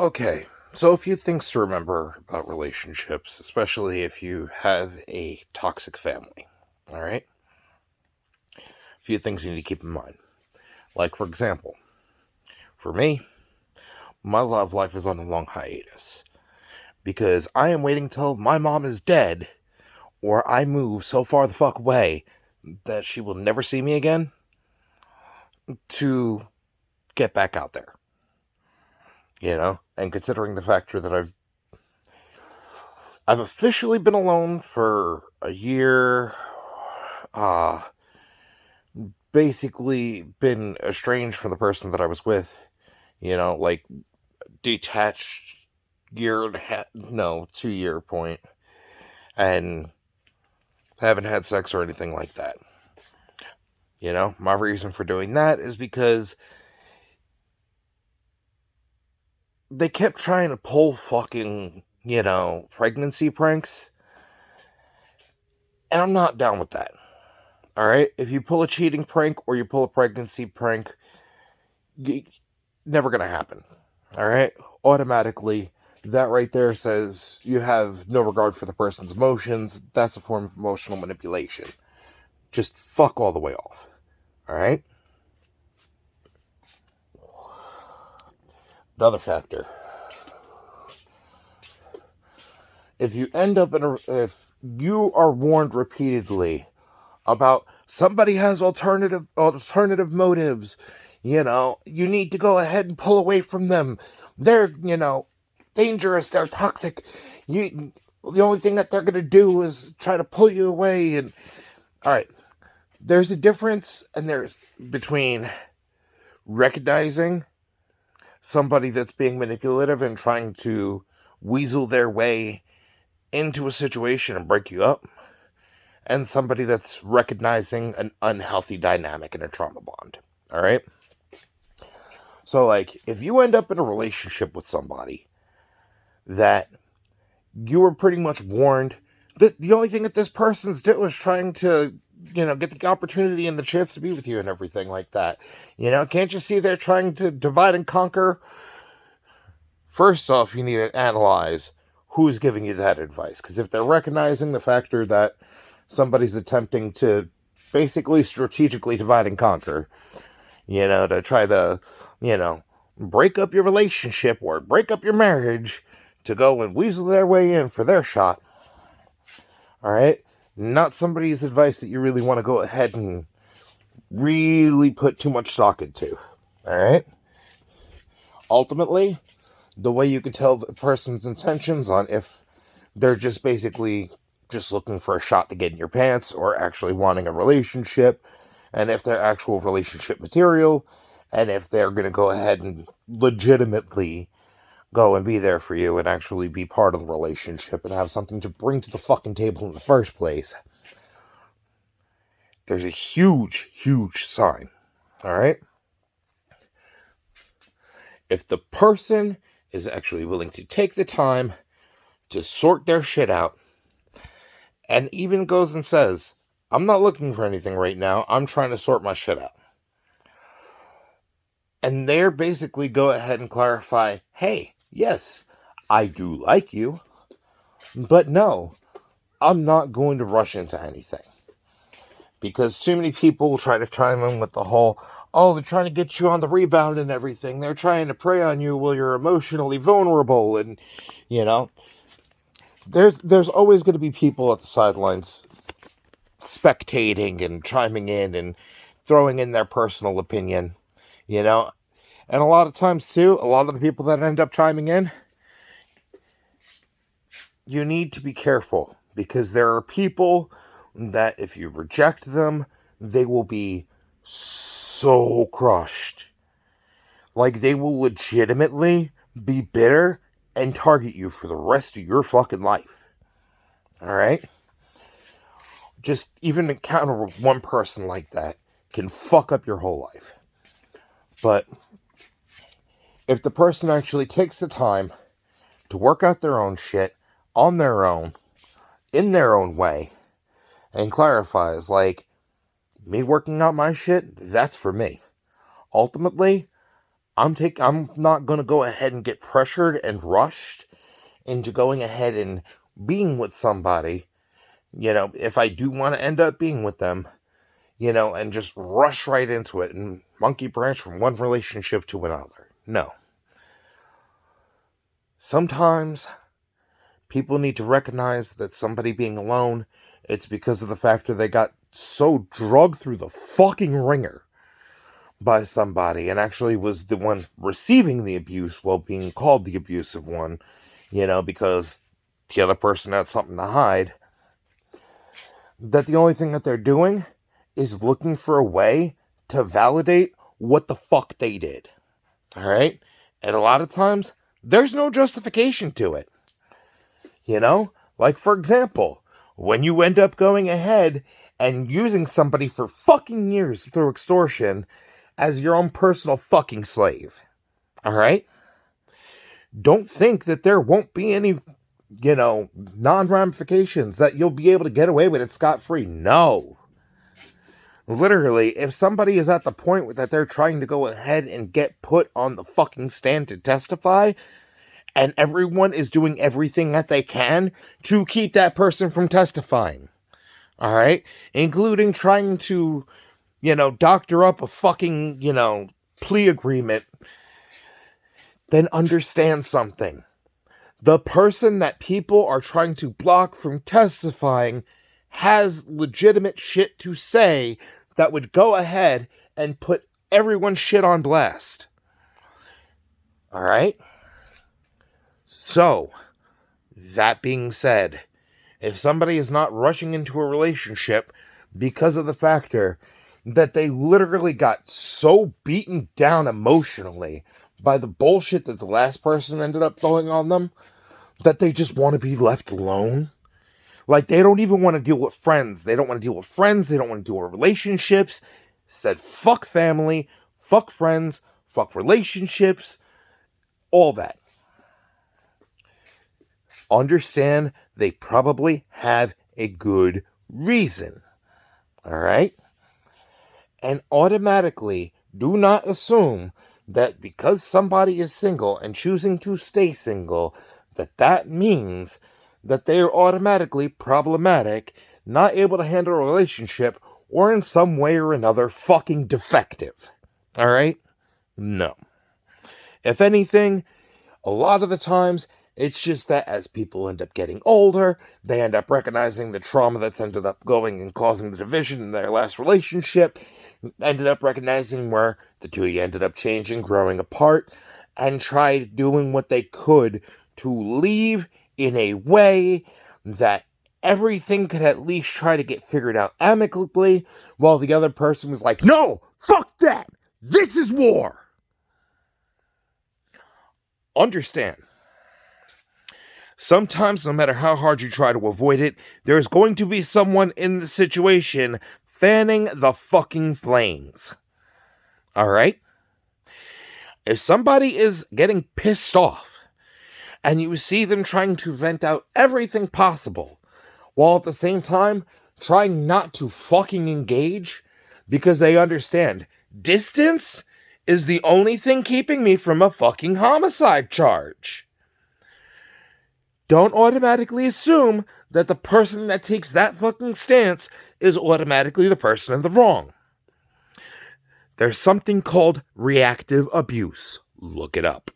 Okay, so a few things to remember about relationships, especially if you have a toxic family. All right? A few things you need to keep in mind. Like, for example, for me, my love life is on a long hiatus because I am waiting till my mom is dead or I move so far the fuck away that she will never see me again to get back out there. And considering the factor that I've officially been alone for a year, uh basically been estranged from the person that I was with, like detached year and a half, no, 2 year point, and haven't had sex or anything like that. My reason for doing that is because they kept trying to pull fucking, pregnancy pranks, and I'm not down with that. All right? If you pull a cheating prank or you pull a pregnancy prank, never gonna happen. All right? Automatically, that right there says you have no regard for the person's emotions. That's a form of emotional manipulation. Just fuck all the way off. All right? Another factor. If you are warned repeatedly about somebody has alternative motives, you need to go ahead and pull away from them. They're, dangerous, they're toxic. The only thing that they're going to do is try to pull you away. And all right, there's a difference between recognizing somebody that's being manipulative and trying to weasel their way into a situation and break you up, and somebody that's recognizing an unhealthy dynamic in a trauma bond. All right? So, like, if you end up in a relationship with somebody that you were pretty much warned that the only thing that this person's did was trying to, get the opportunity and the chance to be with you and everything like that. Can't you see they're trying to divide and conquer? First off, you need to analyze who's giving you that advice. Because if they're recognizing the factor that somebody's attempting to basically strategically divide and conquer, to try to, break up your relationship or break up your marriage to go and weasel their way in for their shot. All right? Not somebody's advice that you really want to go ahead and really put too much stock into. All right? Ultimately, the way you could tell the person's intentions on if they're just basically just looking for a shot to get in your pants or actually wanting a relationship, and if they're actual relationship material, and if they're going to go ahead and legitimately go and be there for you and actually be part of the relationship and have something to bring to the fucking table in the first place. There's a huge, huge sign. All right? If the person is actually willing to take the time to sort their shit out, and even goes and says, I'm not looking for anything right now, I'm trying to sort my shit out. And they're basically go ahead and clarify, hey, yes, I do like you, but no, I'm not going to rush into anything. Because too many people will try to chime in with the whole, oh, they're trying to get you on the rebound and everything. They're trying to prey on you while you're emotionally vulnerable. And, there's always going to be people at the sidelines spectating and chiming in and throwing in their personal opinion, And a lot of times, too, a lot of the people that end up chiming in, you need to be careful. Because there are people that if you reject them, they will be so crushed. Like, they will legitimately be bitter and target you for the rest of your fucking life. Alright? Just even encounter with one person like that can fuck up your whole life. But if the person actually takes the time to work out their own shit on their own, in their own way, and clarifies, like, me working out my shit, that's for me. Ultimately, I'm not going to go ahead and get pressured and rushed into going ahead and being with somebody, if I do want to end up being with them, and just rush right into it and monkey branch from one relationship to another. No. Sometimes people need to recognize that somebody being alone, it's because of the fact that they got so drugged through the fucking ringer by somebody and actually was the one receiving the abuse while being called the abusive one, because the other person had something to hide, that the only thing that they're doing is looking for a way to validate what the fuck they did. Alright? And a lot of times, there's no justification to it. Like, for example, when you end up going ahead and using somebody for fucking years through extortion as your own personal fucking slave. Alright? Don't think that there won't be any, non-ramifications, that you'll be able to get away with it scot-free. No. Literally, if somebody is at the point that they're trying to go ahead and get put on the fucking stand to testify, and everyone is doing everything that they can to keep that person from testifying. Alright? Including trying to, doctor up a fucking, plea agreement, then understand something. The person that people are trying to block from testifying has legitimate shit to say that would go ahead and put everyone's shit on blast. Alright? So, that being said, if somebody is not rushing into a relationship because of the factor that they literally got so beaten down emotionally by the bullshit that the last person ended up throwing on them, that they just want to be left alone. Like, they don't even want to deal with friends. They don't want to deal with friends. They don't want to deal with relationships. Said fuck family, fuck friends, fuck relationships, all that. Understand they probably have a good reason. Alright? And automatically, do not assume that because somebody is single and choosing to stay single, that means that they are automatically problematic, not able to handle a relationship, or in some way or another fucking defective. Alright? No. If anything, a lot of the times, it's just that as people end up getting older, they end up recognizing the trauma that's ended up going and causing the division in their last relationship, ended up recognizing where the two of you ended up changing, growing apart, and tried doing what they could to leave in a way that everything could at least try to get figured out amicably, while the other person was like, no, fuck that, this is war. Understand. Sometimes, no matter how hard you try to avoid it, there's going to be someone in the situation fanning the fucking flames. Alright? If somebody is getting pissed off, and you see them trying to vent out everything possible, while at the same time trying not to fucking engage, because they understand distance is the only thing keeping me from a fucking homicide charge. Don't automatically assume that the person that takes that fucking stance is automatically the person in the wrong. There's something called reactive abuse. Look it up.